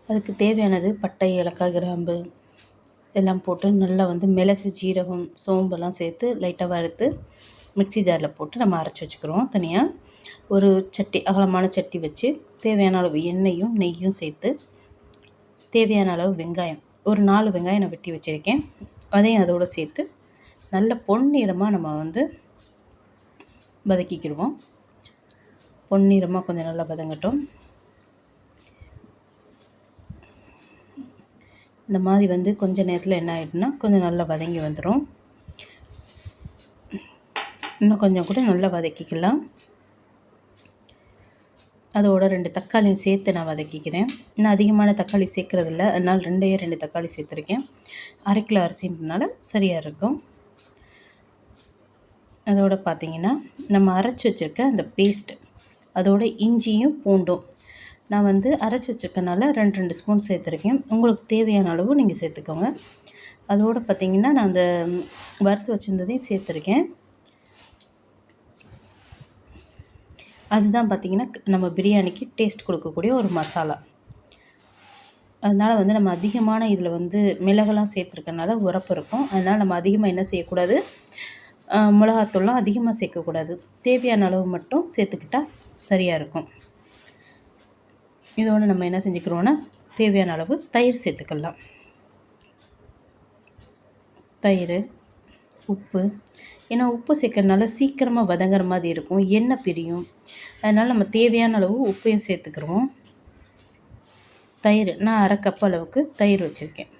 அதுக்கு தேவையானது பட்டை, ஏலக்காய், கிராம்பு எல்லாம் போட்டு நல்லா வந்து மிளகு, ஜீரகம், சோம்பெல்லாம் சேர்த்து லைட்டாக வறுத்து மிக்ஸி ஜாரில் போட்டு நம்ம அரைச்சி வச்சுக்கிறோம். தனியாக ஒரு சட்டி, அகலமான சட்டி வச்சு தேவையான அளவு எண்ணெயும் நெய்யும் சேர்த்து தேவையான அளவு வெங்காயம், ஒரு 4 வெங்காயம் நான் வெட்டி வச்சுருக்கேன், அதையும் அதோடு சேர்த்து நல்ல பொன்னிறமாக நம்ம வந்து வதக்கிக்கிடுவோம். பொன்னிறமாக கொஞ்சம் நல்லா வதங்கட்டும். இந்த மாதிரி வந்து கொஞ்சம் நேரத்தில் என்ன ஆகிடும்னா கொஞ்சம் நல்லா வதங்கி வந்துடும். இன்னும் கொஞ்சம் கூட நல்லா வதக்கிக்கலாம். அதோட 2 தக்காளியும் சேர்த்து நான் வதக்கிக்கிறேன். நான் அதிகமான தக்காளி சேர்க்குறதில்ல, அதனால் 2 தக்காளி சேர்த்துருக்கேன். 1/2 கிலோ அரிசின்றனால சரியாக இருக்கும். அதோடு பார்த்திங்கன்னா நம்ம அரைச்சி வச்சுருக்க அந்த பேஸ்ட், அதோட இஞ்சியும் பூண்டும் நான் வந்து அரைச்சி வச்சுருக்கனால 2 ஸ்பூன் சேர்த்துருக்கேன். உங்களுக்கு தேவையான அளவு நீங்கள் சேர்த்துக்கோங்க. அதோடு பார்த்திங்கன்னா நான் அந்த வறுத்து வச்சுருந்ததையும் சேர்த்துருக்கேன். அதுதான் பார்த்திங்கன்னா நம்ம பிரியாணிக்கு டேஸ்ட் கொடுக்கக்கூடிய ஒரு மசாலா. அதனால் வந்து நம்ம அதிகமான இதில் வந்து மிளகெல்லாம் சேர்த்துருக்கனால உரப்பு இருக்கும். அதனால் நம்ம அதிகமாக என்ன செய்யக்கூடாது, மிளகாத்தூள்லாம் அதிகமாக சேர்க்கக்கூடாது. தேவையான அளவு மட்டும் சேர்த்துக்கிட்டால் சரியாக இருக்கும். இதோடு நம்ம என்ன செஞ்சுக்கிறோன்னா தேவையான அளவு தயிர் சேர்த்துக்கலாம். தயிர், உப்பு, ஏன்னா உப்பு சேர்க்கறனால சீக்கிரமாக வதங்குற மாதிரி இருக்கும், எண்ணெய் பிரியும். அதனால் நம்ம தேவையான அளவு உப்பையும் சேர்த்துக்கிறோம். தயிர் நான் 1/2 கப் அளவுக்கு தயிர் வச்சுருக்கேன்.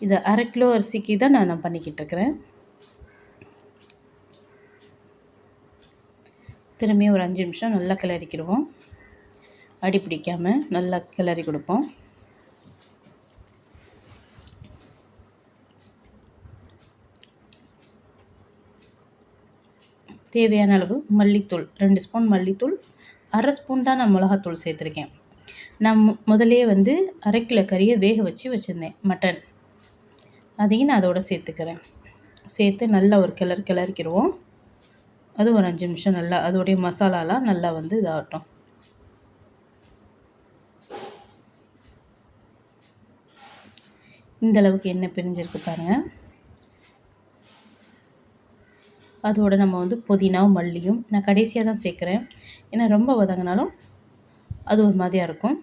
இது 1/2 கிலோ அரிசிக்கு தான் நான் பண்ணிக்கிட்டு இருக்கிறேன். திரும்பி ஒரு 5 நிமிஷம் நல்லா கிளறிக்கிடுவோம். அடி பிடிக்காமல் நல்லா கிளறி கொடுப்போம். தேவையான அளவு மல்லித்தூள், 2 ஸ்பூன் மல்லித்தூள், 1/2 ஸ்பூன் தான் நான் மிளகாத்தூள் சேர்த்துருக்கேன். நான் முதலே வந்து 1/2 கிலோ கறியை வேக வச்சு வச்சுருந்தேன், மட்டன், அதையும் நான் அதோடு சேர்த்துக்கிறேன். சேர்த்து நல்லா ஒரு கிளறிக்கிடுவோம். அது ஒரு 5 நிமிஷம் நல்லா அதோடைய மசாலாலாம் நல்லா வந்து இதாகட்டும். இந்தளவுக்கு எண்ணெய் பிரிஞ்சிருக்கு பாருங்கள். அதோடு நம்ம வந்து புதினாவும் மல்லியும் நான் கடைசியாக தான் சேர்க்குறேன், ஏன்னா ரொம்ப வதங்கினாலும் அது ஒரு மாதிரியாக இருக்கும்.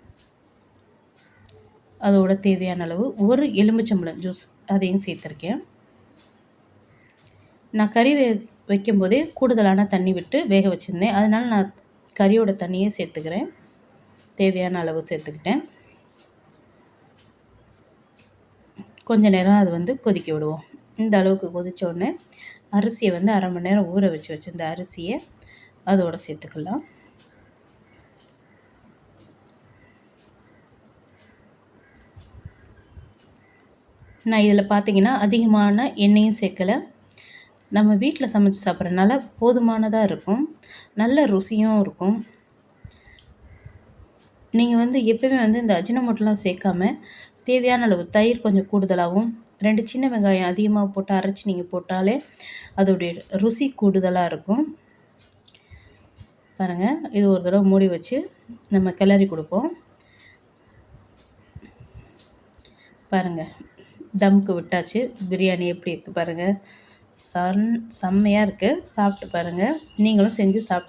அதோட தேவையான அளவு ஒரு எலுமிச்சம்பழம் ஜூஸ் அதையும் சேர்த்துருக்கேன். நான் கறி வைக்கும்போதே கூடுதலான தண்ணி விட்டு வேக வச்சுருந்தேன், அதனால் நான் கறியோட தண்ணியே சேர்த்துக்கிறேன். தேவையான அளவு சேர்த்துக்கிட்டேன். கொஞ்ச நேரம் அது வந்து கொதிக்க விடுவோம். இந்த அளவுக்கு கொதித்த உடனே அரிசியை வந்து 1/2 மணி நேரம் ஊற வச்சுருந்த அரிசியை அதோடு சேர்த்துக்கலாம். நான் இதில் பார்த்திங்கன்னா அதிகமான எண்ணெயும் சேர்க்கலை. நம்ம வீட்டில் சமைச்சு சாப்பிட்றதுனால போதுமானதாக இருக்கும், நல்ல ருசியும் இருக்கும். நீங்கள் வந்து எப்போயுமே வந்து இந்த அஜினோமோட்டோலாம் சேர்க்காம தேவையான அளவு தயிர் கொஞ்சம் கூடுதலாகவும் 2 சின்ன வெங்காயம் அதிகமாக போட்டு அரைச்சி நீங்கள் போட்டாலே அதோடைய ருசி கூடுதலாக இருக்கும். பாருங்கள், இது ஒரு தடவை மூடி வச்சு நம்ம கிளறி கொடுப்போம். பாருங்கள், தம்க்கு விட்டாச்சு. பிரியாணி எப்படி இருக்குது பாருங்கள், செம்மையாக இருக்குது. சாப்பிட்டு பாருங்கள், நீங்களும் செஞ்சு சாப்பிட்டு